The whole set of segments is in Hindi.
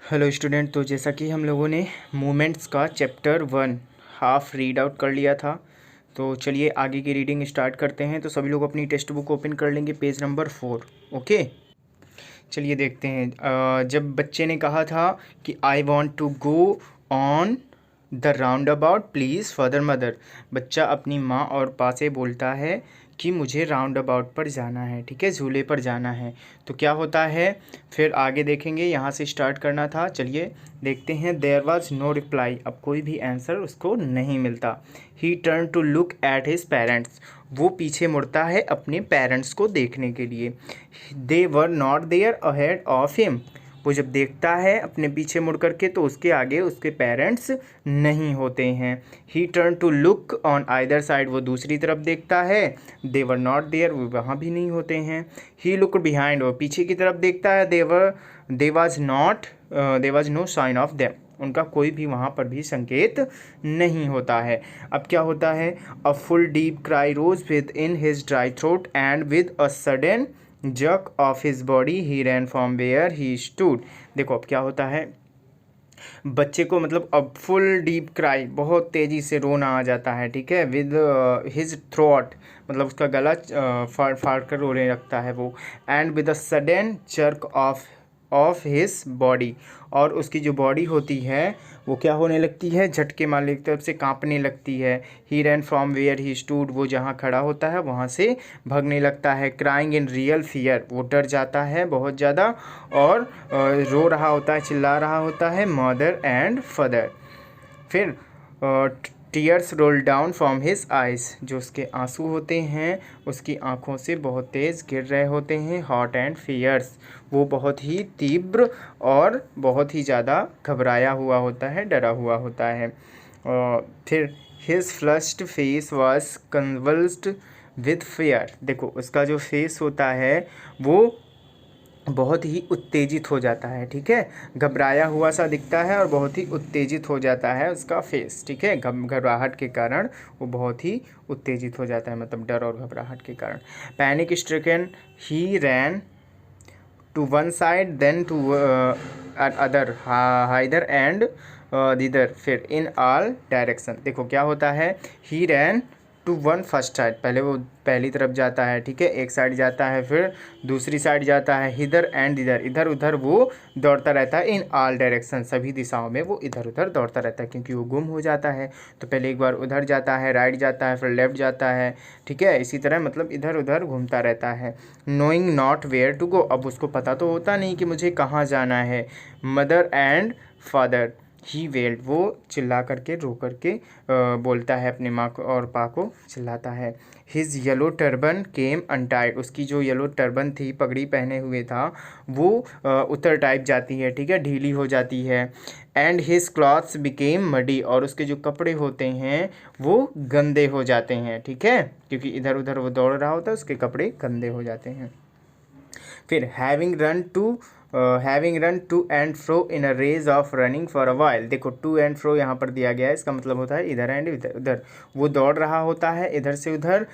Hello student. तो जैसा कि हम लोगों ने मूवमेंट्स का चैप्टर 1 हाफ रीड आउट कर लिया था, तो चलिए आगे की रीडिंग स्टार्ट करते हैं। तो सभी लोग अपनी टेक्स्ट बुक ओपन कर लेंगे, पेज नंबर 4। ओके, चलिए देखते हैं। जब बच्चे ने कहा था कि I want to go on the roundabout please father mother, बच्चा अपनी माँ और पा से बोलता है कि मुझे राउंड अबाउट पर जाना है, ठीक है, झूले पर जाना है। तो क्या होता है फिर आगे देखेंगे, यहाँ से स्टार्ट करना था। चलिए देखते हैं। देयर वॉज नो रिप्लाई, अब कोई भी आंसर उसको नहीं मिलता। He turn to look at his parents, वो पीछे मुड़ता है अपने पेरेंट्स को देखने के लिए। They were not there ahead of him, वो जब देखता है अपने पीछे मुड़ करके तो उसके आगे उसके पेरेंट्स नहीं होते हैं। He turn to look on either side, वो दूसरी तरफ देखता है। दे वर नॉट देयर, वो वहाँ भी नहीं होते हैं। ही लुक बिहाइंड, वो पीछे की तरफ देखता है। There was no sign of them, उनका कोई भी वहाँ पर भी संकेत नहीं होता है। अब क्या होता है, a full deep cry rose within his dry throat and with a sudden jerk of his body he ran from where he stood। देखो अब क्या होता है, बच्चे को मतलब अब फुल डीप क्राई, बहुत तेज़ी से रोना आ जाता है, ठीक है। विद हिज थ्रोट, मतलब उसका गला फाड़ फाड़ कर रोने लगता है वो। And with a sudden jerk of his body, और उसकी जो बॉडी होती है वो क्या होने लगती है, झटके मारने की तरफ से कांपने लगती है। He ran from where he stood, वो जहाँ खड़ा होता है वहाँ से भागने लगता है। क्राइंग इन रियल फियर, वो डर जाता है बहुत ज़्यादा और रो रहा होता है, चिल्ला रहा होता है। मदर एंड फादर, फिर tears roll down from his eyes, जो उसके आंसू होते हैं उसकी आंखों से बहुत तेज़ गिर रहे होते हैं। हॉट एंड फियर्स, वो बहुत ही तीव्र और बहुत ही ज़्यादा घबराया हुआ होता है, डरा हुआ होता है। फिर his flushed face was convulsed with fear, देखो उसका जो फेस होता है वो बहुत ही उत्तेजित हो जाता है, ठीक है, घबराया हुआ सा दिखता है और बहुत ही उत्तेजित हो जाता है उसका फेस, ठीक है। घबराहट के कारण वो बहुत ही उत्तेजित हो जाता है, मतलब डर और घबराहट के कारण। Panic stricken he ran to one side then to other hither and thither, फिर इन ऑल डायरेक्शन। देखो क्या होता है, he ran to one first side, पहले वो पहली तरफ जाता है, ठीक है, एक साइड जाता है, फिर दूसरी साइड जाता है। हिदर एंड इधर, इधर उधर वो दौड़ता रहता है। इन ऑल डायरेक्शन, सभी दिशाओं में वो इधर उधर दौड़ता रहता है, क्योंकि वो गुम हो जाता है। तो पहले एक बार उधर जाता है, राइट जाता है, फिर लेफ्ट जाता है, ठीक है, इसी तरह मतलब इधर उधर घूमता रहता है। Knowing not where to go, अब उसको पता तो होता नहीं कि मुझे कहाँ जाना है। Mother and father he weld, वो चिल्ला करके रो करके बोलता है, अपने माँ को और पा को चिल्लाता है। हिज येलो टर्बन केम अनटाइड, उसकी जो येलो टर्बन थी, पगड़ी पहने हुए था, वो उतर टाइप जाती है, ठीक है, ढीली हो जाती है। And his clothes became muddy, और उसके जो कपड़े होते हैं वो गंदे हो जाते हैं, ठीक है, क्योंकि इधर उधर वो दौड़ रहा होता है, उसके कपड़े गंदे हो जाते हैं। फिर having run to and fro in a rage of running for a while, देखो टू एंड फ्रो यहाँ पर दिया गया है, इसका मतलब होता है इधर एंड इधर उधर, वो दौड़ रहा होता है इधर से उधर।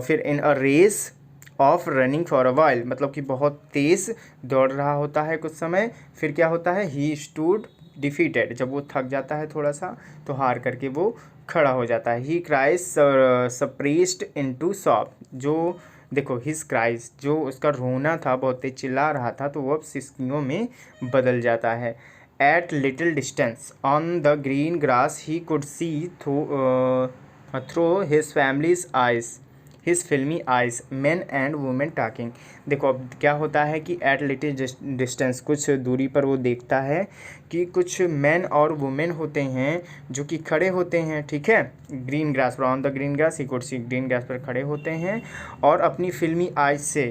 फिर in a race of running for a while, मतलब कि बहुत तेज़ दौड़ रहा होता है कुछ समय। फिर क्या होता है, ही स्टूड डिफीटेड, जब वो थक जाता है थोड़ा सा तो हार करके वो खड़ा हो जाता है। ही क्राइज सप्रेस्ड इनटू सॉब, जो देखो हिज क्राइज, जो उसका रोना था, बहुत तेज चिल्ला रहा था, तो वो अब सिसकियों में बदल जाता है। At little distance on the green grass he could see through his family's eyes, his filmy eyes men and women talking. देखो अब क्या होता है कि एट लिटिल डिस्टेंस, कुछ दूरी पर वो देखता है कि कुछ मैन और वुमेन होते हैं जो कि खड़े होते हैं, ठीक है, ग्रीन ग्रास पर, on the green grass he could C, green grass पर खड़े होते हैं और अपनी फिल्मी आइज से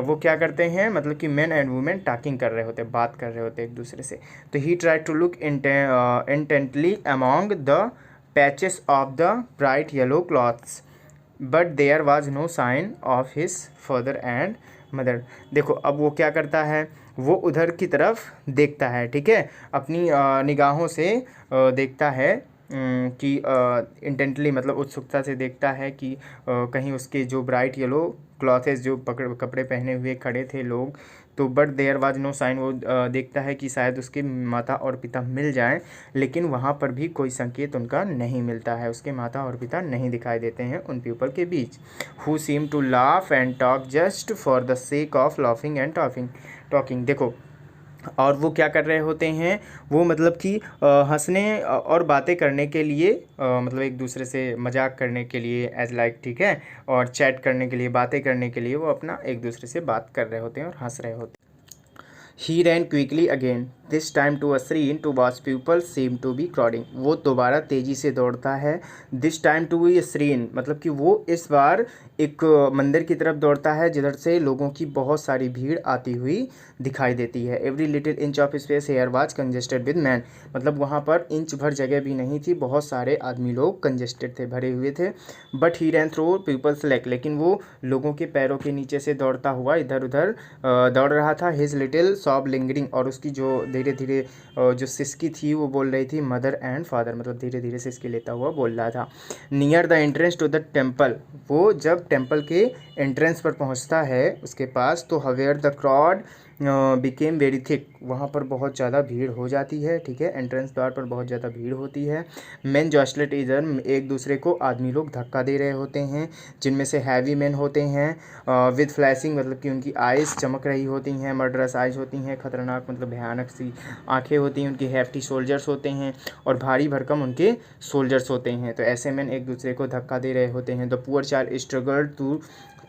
वो क्या करते हैं, मतलब कि मैन एंड वुमेन टॉकिंग कर रहे होते हैं, बात कर रहे होते हैं एक दूसरे से। तो he try to look intently among the patches of the bright yellow cloths but there was no sign of his father and mother. देखो अब वो क्या करता है, वो उधर की तरफ देखता है, ठीक है, अपनी निगाहों से देखता है कि इंटेंटली, मतलब उत्सुकता से देखता है कि कहीं उसके जो ब्राइट येलो क्लॉथेस, जो कपड़े पहने हुए खड़े थे लोग, तो but there was no sign, वो देखता है कि शायद उसके माता और पिता मिल जाएं, लेकिन वहाँ पर भी कोई संकेत उनका नहीं मिलता है, उसके माता और पिता नहीं दिखाई देते हैं उन पीपल के बीच। Who seem to laugh and talk just for the sake of laughing and talking. देखो, और वो क्या कर रहे होते हैं, वो मतलब कि हंसने और बातें करने के लिए, मतलब एक दूसरे से मजाक करने के लिए एज लाइक, ठीक है, और चैट करने के लिए, बातें करने के लिए वो अपना एक दूसरे से बात कर रहे होते हैं और हंस रहे होते हैं। He ran quickly again, this time to a screen to watch people seem to be crowding। वो दोबारा तेज़ी से दौड़ता है, this time to a screen मतलब कि वो इस बार एक मंदिर की तरफ दौड़ता है जिधर से लोगों की बहुत सारी भीड़ आती हुई दिखाई देती है। Every little inch of space here was congested with man, मतलब वहाँ पर इंच भर जगह भी नहीं थी, बहुत सारे आदमी लोग कंजेस्टेड थे, भरे हुए थे। But he ran through people's leg, लेकिन वो लोगों के पैरों के नीचे से दौड़ता हुआ इधर उधर दौड़ रहा था। हिज लिटिल सॉब लिंगरिंग, और उसकी जो धीरे धीरे जो सिसकी थी वो बोल रही थी मदर एंड फादर, मतलब धीरे धीरे सिसकी लेता हुआ बोल रहा था। Near the entrance to the temple, वो जब टेम्पल के एंट्रेंस पर पहुंचता है उसके पास, तो where the crowd became very thick, वहाँ पर बहुत ज़्यादा भीड़ हो जाती है, ठीक है, एंट्रेंस द्वार पर बहुत ज़्यादा भीड़ होती है। मैन जॉस्लेट इधर, एक दूसरे को आदमी लोग धक्का दे रहे होते हैं, जिनमें से हैवी मैन होते हैं विद फ्लैशिंग, मतलब कि उनकी आइज़ चमक रही होती हैं, मर्डरस आइज़ होती हैं, खतरनाक मतलब भयानक सी आंखें होती हैं उनकी, हैफ्टी सोल्जर्स होते हैं और भारी भरकम उनके सोल्जर्स होते हैं। तो ऐसे मैन एक दूसरे को धक्का दे रहे होते हैं। The poor child struggle to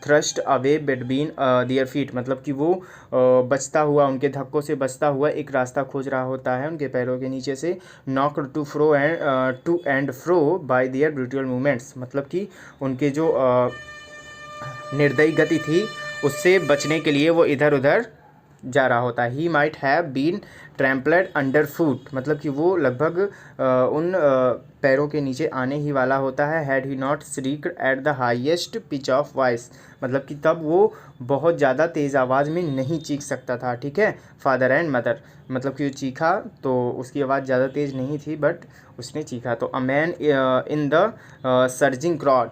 thrust away between their feet, मतलब कि वो बचता हुआ, उनके धक्कों से बचता हुआ एक रास्ता खोज रहा होता है उनके पैरों के नीचे से। Knock to and fro by their brutal movements, मतलब कि उनके जो निर्दयी गति थी उससे बचने के लिए वो इधर उधर जा रहा होता है। He might have been trampled under foot, मतलब कि वो लगभग उन पैरों के नीचे आने ही वाला होता है। Had he not shrieked at the highest pitch of voice, मतलब कि तब वो बहुत ज़्यादा तेज़ आवाज़ में नहीं चीख सकता था, ठीक है। फादर एंड मदर, मतलब कि वो चीखा तो उसकी आवाज़ ज़्यादा तेज़ नहीं थी बट उसने चीखा। तो a man in the surging crowd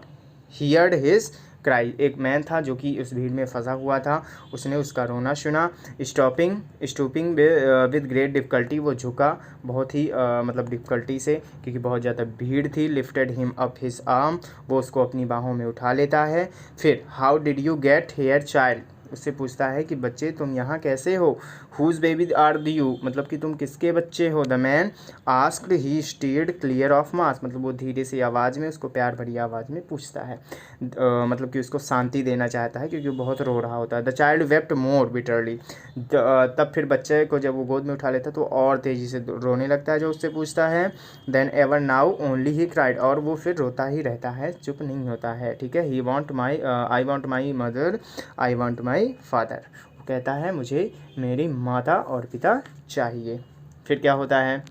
heard his cry, एक मैन था जो कि उस भीड़ में फंसा हुआ था, उसने उसका रोना सुना। स्टूपिंग विद ग्रेट डिफ़िकल्टी, वो झुका बहुत ही मतलब डिफ़िकल्टी से क्योंकि बहुत ज़्यादा भीड़ थी। Lifted him up his arm, वो उसको अपनी बाहों में उठा लेता है। फिर how did you get here child, उससे पूछता है कि बच्चे तुम यहाँ कैसे हो। हुज बेबी आर यू, मतलब कि तुम किसके बच्चे हो। The man asked he steered clear of mass, मतलब वो धीरे से आवाज़ में उसको प्यार भरी आवाज़ में पूछता है, मतलब कि उसको शांति देना चाहता है क्योंकि वो बहुत रो रहा होता है। The child wept more bitterly, तब फिर बच्चे को जब वो गोद में उठा लेता है तो और तेज़ी से रोने लगता है जो उससे पूछता है। Then ever now only he cried, और वो फिर रोता ही रहता है, चुप नहीं होता है, ठीक है। He want my I want my mother, I want my father, वो कहता है मुझे मेरी माता और पिता चाहिए। फिर क्या होता है,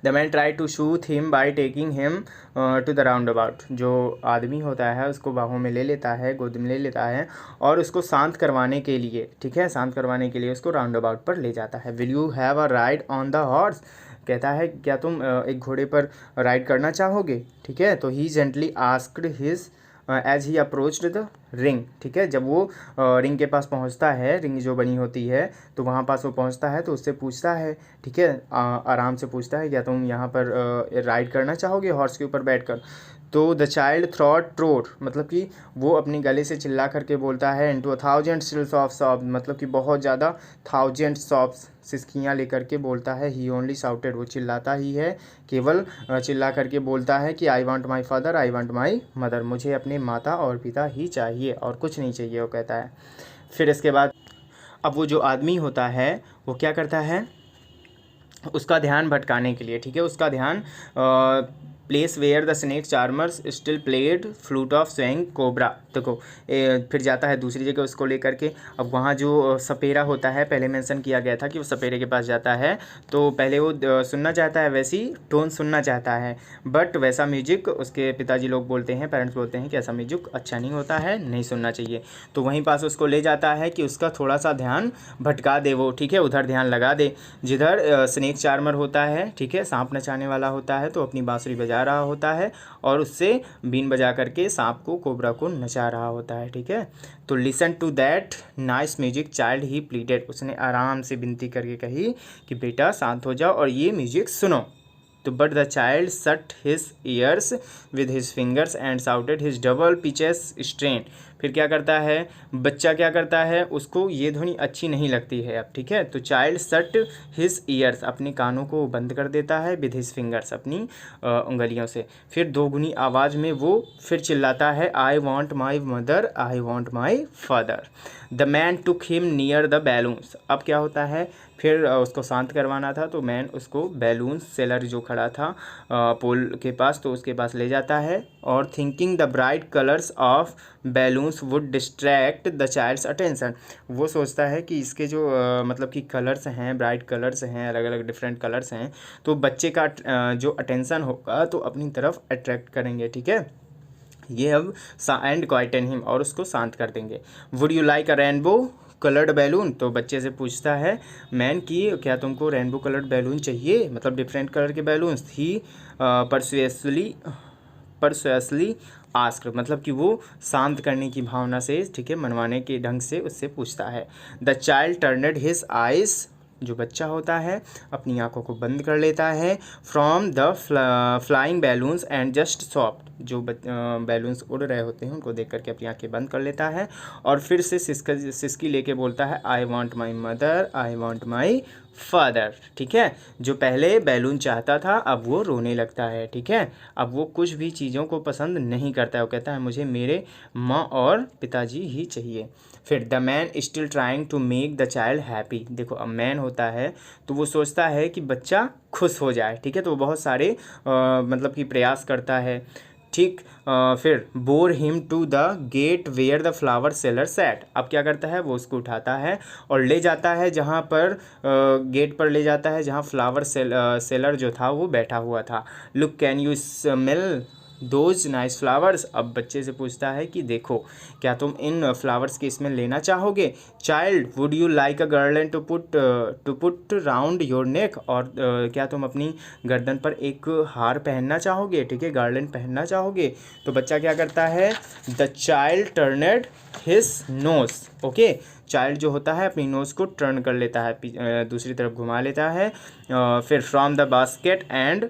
the man try to soothe him by taking him to the roundabout, जो आदमी होता है उसको बाहों में ले लेता है, गोद में ले लेता है और उसको शांत करवाने के लिए, ठीक है, शांत करवाने के लिए उसको राउंड अबाउट पर ले जाता है। Will you have a ride on the horse, कहता है क्या तुम एक घोड़े पर राइड करना चाहोगे, ठीक है। तो he gently asked his age he approached the ring, ठीक है, जब वो रिंग के पास पहुंचता है, रिंग जो बनी होती है तो वहाँ पास वो पहुंचता है तो उससे पूछता है, ठीक है, आराम से पूछता है क्या तुम यहाँ पर राइड करना चाहोगे हॉर्स के ऊपर बैठकर। तो द चाइल्ड थ्रॉट ट्रोर, मतलब कि वो अपनी गले से चिल्ला करके बोलता है इनटू 1000 स्टिल्स ऑफ सॉब, मतलब कि बहुत ज़्यादा 1000 सॉब्स सिसकियाँ लेकर के बोलता है। ही ओनली साउटेड, वो चिल्लाता ही है, केवल चिल्ला करके बोलता है कि आई want my father, I want my mother, मुझे अपने माता और पिता ही चाहिए और कुछ नहीं चाहिए, वो कहता है। फिर इसके बाद अब वो जो आदमी होता है वो क्या करता है, उसका ध्यान भटकाने के लिए, ठीक है, उसका ध्यान place where the snake charmers still played flute of swang cobra, देखो फिर जाता है दूसरी जगह उसको लेकर के। अब वहाँ जो सपेरा होता है, पहले मेंशन किया गया था कि वो सपेरे के पास जाता है तो पहले वो सुनना चाहता है, वैसी टोन सुनना चाहता है, बट वैसा म्यूजिक उसके पिताजी लोग बोलते हैं, पेरेंट्स बोलते हैं कि ऐसा म्यूजिक अच्छा नहीं होता है, नहीं सुनना चाहिए। तो वहीं पास उसको ले जाता है कि उसका थोड़ा सा ध्यान भटका दे वो, ठीक है, उधर ध्यान लगा दे जिधर स्नेक चार्मर होता है, ठीक है, सांप नचाने वाला होता है, तो अपनी बांसुरी बजा बजा रहा होता है और उससे बीन बजा करके सांप को, कोबरा को नचा रहा होता है, ठीक है। तो listen to that nice music child he pleaded, उसने आराम से विनती करके कही कि बेटा शांत हो जाओ और ये म्यूजिक सुनो। तो but the child shut his years with his fingers and shouted his double pitches strain. फिर क्या करता है बच्चा, क्या करता है, उसको ये ध्वनि अच्छी नहीं लगती है अब, ठीक है। तो चाइल्ड शट हिज ईयर्स, अपने कानों को बंद कर देता है, विद हिज फिंगर्स, अपनी उंगलियों से। फिर दोगुनी आवाज़ में वो फिर चिल्लाता है, आई want my mother, I want my father. The man took him near the balloons. अब क्या होता है, फिर उसको शांत करवाना था तो मैन उसको बैलून्स सेलर जो खड़ा था पोल के पास, तो उसके पास ले जाता है और thinking the bright colours of balloons would distract the child's attention. वो सोचता है कि इसके जो मतलब कि कलर्स हैं, ब्राइट कलर्स हैं, अलग अलग डिफरेंट कलर्स हैं, तो बच्चे का जो अटेंशन होगा तो अपनी तरफ अट्रैक्ट करेंगे, ठीक है। ये अब एंड क्वाइटन हिम, और उसको शांत कर देंगे। Would you like a rainbow coloured balloon. तो बच्चे से पूछता है मैन कि क्या तुमको रेनबो कलर्ड बैलून चाहिए, मतलब डिफरेंट कलर के बैलून्स। ही परसुएसली आस्क्ड, मतलब कि वो शांत करने की भावना से, ठीक है, मनवाने के ढंग से उससे पूछता है। The child turned his eyes, जो बच्चा होता है अपनी आंखों को बंद कर लेता है, from the flying balloons and just soft, जो बैलून्स उड़ रहे होते हैं उनको देख करके अपनी आंखें बंद कर लेता है और फिर से सिसकी लेके बोलता है, आई want my mother, I want my father, ठीक है। जो पहले बैलून चाहता था अब वो रोने लगता है, ठीक है। अब वो कुछ भी चीज़ों को पसंद नहीं करता है, वो कहता है मुझे मेरे माँ और पिताजी ही चाहिए। फिर the man still trying to make the child happy. देखो अब मैन होता है तो वो सोचता है कि बच्चा खुश हो जाए, ठीक है। तो वो बहुत सारे मतलब कि प्रयास करता है, ठीक। फिर bore him to the gate where the flower seller sat. अब क्या करता है वो उसको उठाता है और ले जाता है जहाँ पर गेट पर ले जाता है जहाँ फ्लावर सेलर जो था वो बैठा हुआ था। Look can you smell those nice flowers. अब बच्चे से पूछता है कि देखो क्या तुम इन फ्लावर्स की स्मेल लेना चाहोगे। Child would you like a garland to put round your neck. और क्या तुम अपनी गर्दन पर एक हार पहनना चाहोगे, ठीक है, गार्लैंड पहनना चाहोगे। तो बच्चा क्या करता है, the child turned his nose, okay. Child जो होता है अपनी नोज़ को टर्न कर लेता है, दूसरी तरफ घुमा लेता है। फिर from the basket and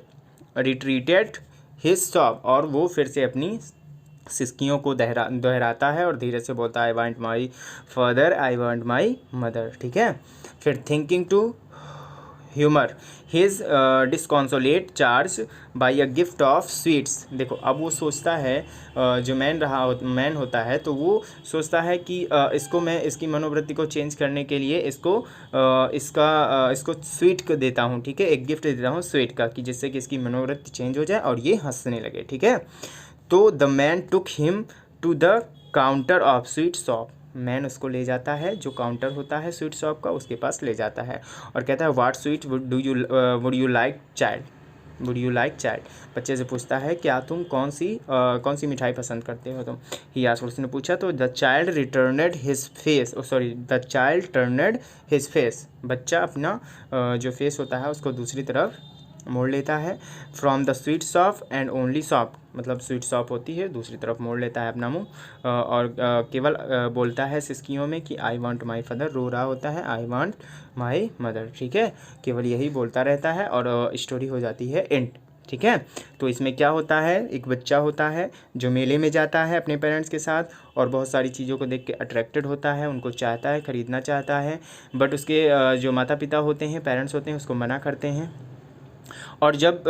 retreated his stop, और वो फिर से अपनी सिसकियों को दोहराता है और धीरे से बोलता है, I want my father, I want my mother, ठीक है। फिर thinking to humour his disconsolate charge by a gift of sweets. देखो अब वो सोचता है, जो मैन होता है तो वो सोचता है कि इसको मैं इसकी मनोवृत्ति को चेंज करने के लिए इसको स्वीट को देता हूँ, ठीक है, एक गिफ्ट देता हूँ स्वीट का, कि जिससे कि इसकी मनोवृत्ति चेंज हो जाए और ये हंसने लगे, ठीक है। तो the man took him to the counter of sweet shop. Man उसको ले जाता है, जो काउंटर होता है स्वीट शॉप का उसके पास ले जाता है और कहता है, what sweet would you like child, would you like child. बच्चे से पूछता है क्या तुम कौन सी मिठाई पसंद करते हो तुम। ही आस्क्ड, उसने पूछा। तो the child returned his face, the child turned his face. बच्चा अपना जो फेस होता है उसको दूसरी तरफ मोड़ लेता है। From the sweet shop and only shop, मतलब स्वीट शॉप होती है दूसरी तरफ मोड़ लेता है अपना मुंह और केवल बोलता है सिसकियों में कि आई वांट माई फादर। रो रहा होता है आई वांट माई मदर, ठीक है, केवल यही बोलता रहता है और स्टोरी हो जाती है एंड, ठीक है। तो इसमें क्या होता है, एक बच्चा होता है जो मेले में जाता है अपने पेरेंट्स के साथ और बहुत सारी चीज़ों को देख के अट्रैक्टेड होता है, उनको चाहता है, ख़रीदना चाहता है, बट उसके जो माता पिता होते हैं, पेरेंट्स होते हैं, उसको मना करते हैं। और जब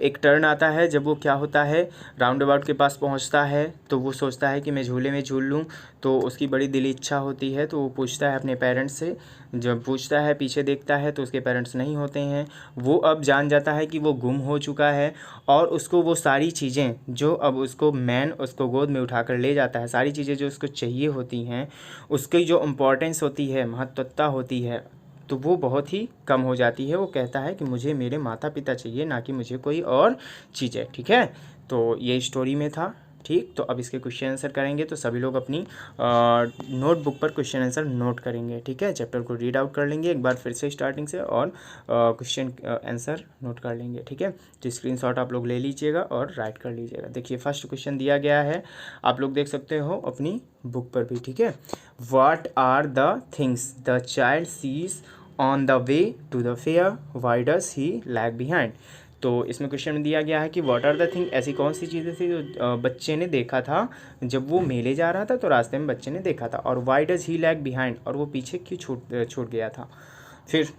एक टर्न आता है, जब वो क्या होता है राउंड अबाउट के पास पहुंचता है तो वो सोचता है कि मैं झूले में झूल लूं, तो उसकी बड़ी दिली इच्छा होती है। तो वो पूछता है अपने पेरेंट्स से, जब पूछता है पीछे देखता है तो उसके पेरेंट्स नहीं होते हैं। वो अब जान जाता है कि वो गुम हो चुका है और उसको वो सारी चीज़ें जो अब उसको मैन उसको गोद में उठाकर ले जाता है, सारी चीज़ें जो उसको चाहिए होती हैं, उसकी जो इम्पोर्टेंस होती है, महत्वता होती है, तो वो बहुत ही कम हो जाती है। वो कहता है कि मुझे मेरे माता पिता चाहिए, ना कि मुझे कोई और चीज़ है, ठीक है। तो ये स्टोरी में था। ठीक, तो अब इसके क्वेश्चन आंसर करेंगे। तो सभी लोग अपनी नोटबुक पर क्वेश्चन आंसर नोट करेंगे। ठीक है, चैप्टर को रीड आउट कर लेंगे एक बार फिर से स्टार्टिंग से और क्वेश्चन आंसर नोट कर लेंगे। ठीक है, तो स्क्रीनशॉट आप लोग ले लीजिएगा और राइट कर लीजिएगा। देखिए फर्स्ट क्वेश्चन दिया गया है, आप लोग देख सकते हो अपनी बुक पर भी। ठीक है, what are the things the child sees on the way to the fair, why does he lag behind. तो इसमें क्वेश्चन में दिया गया है कि व्हाट आर द थिंग, ऐसी कौन सी चीज़ें थी जो बच्चे ने देखा था जब वो मेले जा रहा था, तो रास्ते में बच्चे ने देखा था। और why does he lag behind, और वो पीछे क्यों छूट गया था, फिर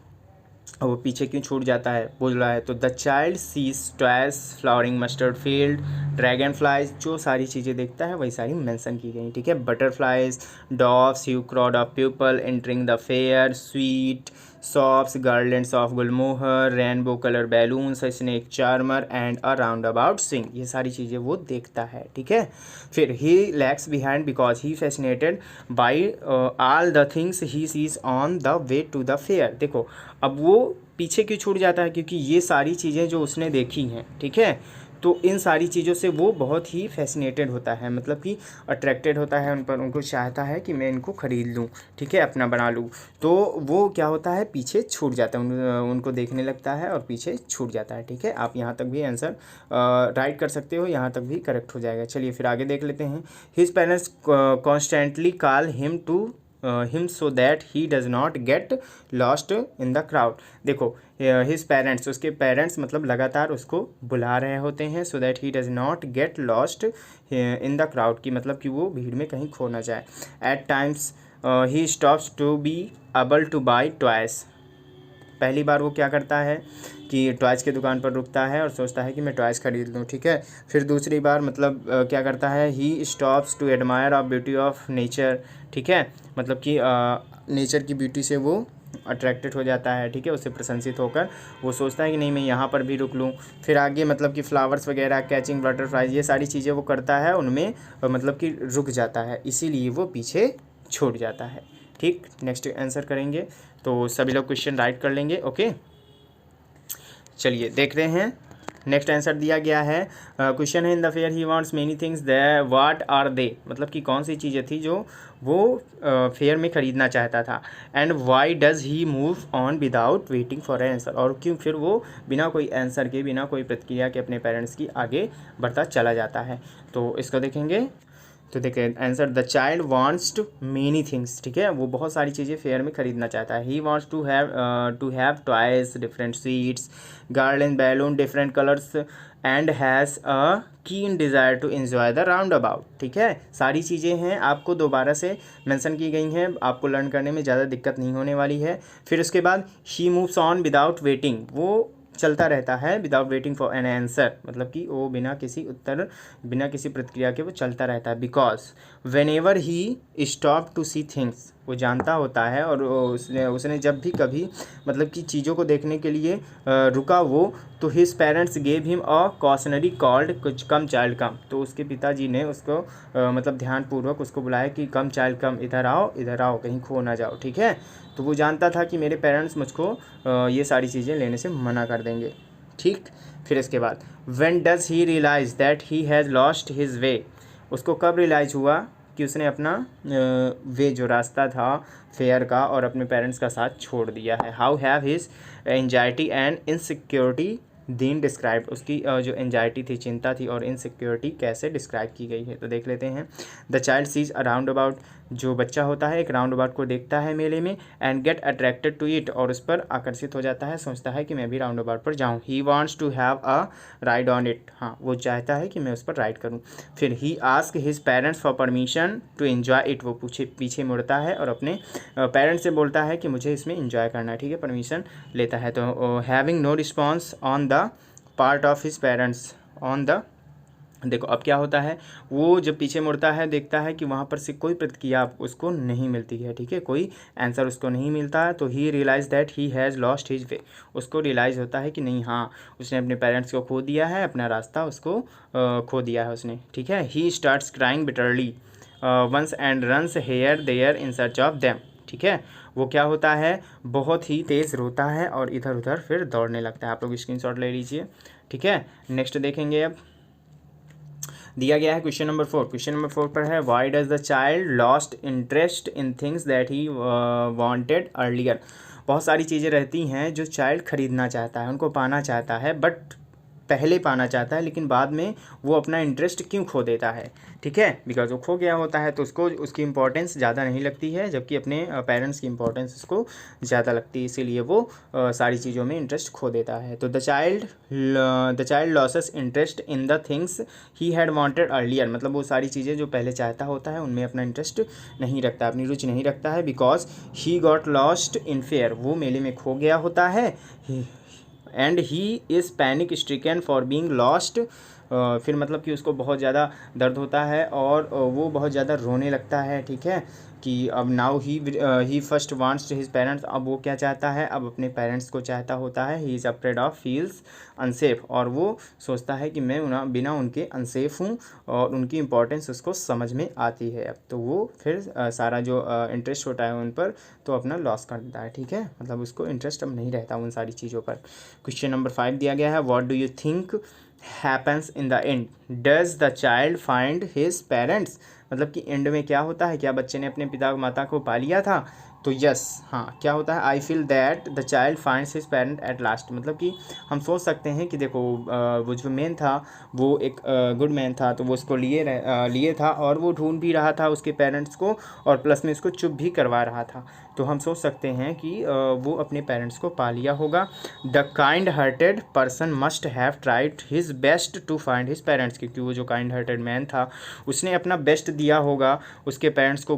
वो पीछे क्यों छूट जाता है, बोल रहा है। तो the child sees toys, flowering mustard field, dragonflies, जो सारी चीज़ें देखता है वही सारी मेंशन की गई। ठीक है, butterflies, doves, huge crowd of people entering the fair, sweet shops, garlands of gulmohar, rainbow colour balloons, snake charmer and a roundabout swing, ये सारी चीज़ें वो देखता है। ठीक है, फिर he lags behind because he fascinated by all the things he sees on the way to the fair. देखो अब वो पीछे क्यों छूट जाता है, क्योंकि ये सारी चीज़ें जो उसने देखी हैं, ठीक है, तो इन सारी चीज़ों से वो बहुत ही फैसिनेटेड होता है, मतलब कि अट्रैक्टेड होता है उन पर, उनको चाहता है कि मैं इनको ख़रीद लूँ, ठीक है, अपना बना लूँ। तो वो क्या होता है, पीछे छूट जाता है, उनको देखने लगता है और पीछे छूट जाता है। ठीक है, आप यहाँ तक भी आंसर राइट कर सकते हो, यहाँ तक भी करेक्ट हो जाएगा। चलिए फिर आगे देख लेते हैं। His parents constantly call him to him so that he does not get lost in the crowd. देखो हिज पेरेंट्स, उसके पेरेंट्स मतलब लगातार उसको बुला रहे होते हैं, so that he does not get lost in the crowd, की मतलब कि वो भीड़ में कहीं खो ना जाए। At times he stops to be able to buy toys. पहली बार वो क्या करता है कि टॉयज़ की दुकान पर रुकता है और सोचता है कि मैं टॉयज़ खरीद लूँ। ठीक है, फिर दूसरी बार मतलब क्या करता है, he stops to admire of beauty of nature. ठीक है, मतलब कि नेचर की ब्यूटी से वो अट्रैक्टेड हो जाता है। ठीक है, उससे प्रशंसित होकर वो सोचता है कि नहीं मैं यहाँ पर भी रुक लूँ। फिर आगे मतलब कि फ्लावर्स वगैरह, कैचिंग बटरफ्लाइज, ये सारी चीज़ें वो करता है, उनमें मतलब कि रुक जाता है, इसीलिए वो पीछे छूट जाता है। ठीक, नेक्स्ट आंसर करेंगे। तो सभी लोग क्वेश्चन राइट कर लेंगे। ओके, चलिए देख रहे हैं। नेक्स्ट आंसर दिया गया है, क्वेश्चन है in the fair he wants many things they what are they, मतलब कि कौन सी चीज़ें थी जो वो फेयर में ख़रीदना चाहता था। And why does he move on without waiting for answer, और क्यों फिर वो बिना कोई आंसर के, बिना कोई प्रतिक्रिया के अपने पेरेंट्स की आगे बढ़ता चला जाता है। तो इसको देखेंगे। तो देखिए answer, the child wants to many things. ठीक है, वो बहुत सारी चीज़ें फेयर में ख़रीदना चाहता है। He wants to have toys, different sweets, garland, balloon, different colours and has a keen desire to enjoy the roundabout. ठीक है, सारी चीज़ें हैं, आपको दोबारा से मेंशन की गई हैं, आपको लर्न करने में ज़्यादा दिक्कत नहीं होने वाली है। फिर उसके बाद he moves on without waiting, वो चलता रहता है without waiting for an answer, मतलब कि वो बिना किसी उत्तर, बिना किसी प्रतिक्रिया के वो चलता रहता है। Because whenever he stop to see things, वो जानता होता है और उसने जब भी कभी मतलब कि चीज़ों को देखने के लिए रुका वो, तो his parents gave him a cautionary called कुछ कम चाइल्ड कम, तो उसके पिताजी ने उसको मतलब ध्यानपूर्वक उसको बुलाया कि कम चाइल्ड कम, इधर आओ, कहीं खो ना जाओ। ठीक है, तो वो जानता था कि मेरे पेरेंट्स मुझको ये सारी चीज़ें लेने से मना कर देंगे। ठीक, फिर इसके बाद when does he realise that he has lost his way, उसको कब रियलाइज़ हुआ कि उसने अपना वे जो रास्ता था फेयर का और अपने पेरेंट्स का साथ छोड़ दिया है। How have his anxiety and insecurity Deen describe, उसकी जो एंजाइटी थी, चिंता थी और इनसिक्योरिटी कैसे डिस्क्राइब की गई है। तो देख लेते हैं। The child sees a roundabout, जो बच्चा होता है एक राउंड अबाउट को देखता है मेले में, and get attracted to it, और उस पर आकर्षित हो जाता है, सोचता है कि मैं भी राउंड अबाउट पर जाऊँ। He wants to have a ride on it, हाँ वो चाहता है कि मैं उस पर राइड करूँ। फिर he ask his parents for permission to enjoy it, वो पीछे मुड़ता है और अपने पेरेंट्स से बोलता है कि मुझे इसमें एंजॉय करना है। ठीक है, परमिशन लेता है। तो having no response on the part of his parents on the, देखो अब क्या होता है, वो जब पीछे मुड़ता है देखता है कि वहाँ पर से कोई प्रतिक्रिया उसको नहीं मिलती है। ठीक है, कोई आंसर उसको नहीं मिलता है। तो he realise that he has lost his way, उसको रियलाइज़ होता है कि नहीं, हाँ उसने अपने पेरेंट्स को खो दिया है, अपना रास्ता उसको खो दिया है उसने। ठीक है, he starts crying bitterly once and runs here there in search of them. ठीक है, वो क्या होता है, बहुत ही तेज़ रोता है और इधर उधर फिर दौड़ने लगता है। आप लोग स्क्रीनशॉट ले लीजिए। ठीक है, नेक्स्ट देखेंगे अब। दिया गया है क्वेश्चन नंबर 4। क्वेश्चन नंबर 4 पर है why does the child lost interest in things that he wanted earlier. बहुत सारी चीज़ें रहती हैं जो चाइल्ड ख़रीदना चाहता है, उनको पाना चाहता है, बट पहले पाना चाहता है, लेकिन बाद में वो अपना इंटरेस्ट क्यों खो देता है, ठीक है, बिकॉज वो खो गया होता है तो उसको उसकी इंपॉर्टेंस ज़्यादा नहीं लगती है, जबकि अपने पेरेंट्स की इंपॉर्टेंस उसको ज़्यादा लगती है, इसीलिए वो सारी चीज़ों में इंटरेस्ट खो देता है। तो the child losses interest in the things he had wanted earlier, मतलब वो सारी चीज़ें जो पहले चाहता होता है उनमें अपना इंटरेस्ट नहीं रखता, अपनी रुचि नहीं रखता है, because he got lost in fair, वो मेले में खो गया होता है, and he is panic stricken for being lost. फिर मतलब कि उसको बहुत ज़्यादा दर्द होता है और वो बहुत ज़्यादा रोने लगता है, ठीक है, कि अब now he first wants his parents, अब वो क्या चाहता है, अब अपने पेरेंट्स को चाहता होता है, he is afraid of feels unsafe, और वो सोचता है कि मैं बिना उनके अनसेफ हूँ और उनकी इंपॉर्टेंस उसको समझ में आती है। अब तो वो फिर सारा जो इंटरेस्ट होता है उन पर तो अपना लॉस कर देता है, ठीक है, मतलब उसको इंटरेस्ट अब नहीं रहता उन सारी चीज़ों पर। क्वेश्चन नंबर 5 दिया गया है what do you think happens in the end, does the child find his parents, मतलब कि एंड में क्या होता है, क्या बच्चे ने अपने पिता माता को पा लिया था, तो यस, हाँ, क्या होता है, I feel that the child finds his parent at last, मतलब कि हम सोच सकते हैं कि देखो वो जो मैन था वो एक गुड मैन था, तो वो उसको लिए था और वो ढूंढ भी रहा था उसके पेरेंट्स को, और प्लस में उसको चुप भी करवा रहा था, तो हम सोच सकते हैं कि वो अपने पेरेंट्स को पा लिया होगा। The kind hearted person must have tried his best to find his parents, क्योंकि वो जो काइंड हार्टेड मैन था उसने अपना बेस्ट दिया होगा उसके पेरेंट्स को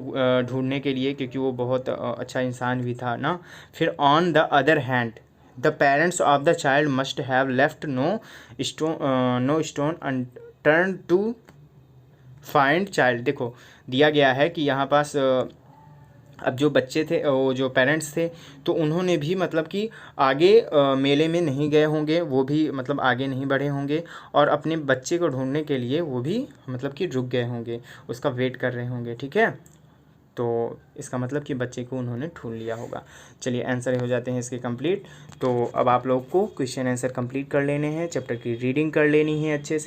ढूंढने के लिए, क्योंकि वो बहुत अच्छा इंसान भी था ना। फिर on the other hand the parents of the child must have left no stone unturn to find child. देखो दिया गया है कि यहाँ पास अब जो बच्चे थे, वो जो पेरेंट्स थे, तो उन्होंने भी मतलब कि आगे मेले में नहीं गए होंगे, वो भी मतलब आगे नहीं बढ़े होंगे, और अपने बच्चे को ढूंढने के लिए वो भी मतलब कि रुक गए होंगे, उसका वेट कर रहे होंगे, ठीक है, तो इसका मतलब कि बच्चे को उन्होंने ढूंढ लिया होगा। चलिए आंसर हो जाते हैं इसके कंप्लीट। तो अब आप लोग को क्वेश्चन आंसर कंप्लीट कर लेने हैं, चैप्टर की रीडिंग कर लेनी है अच्छे से।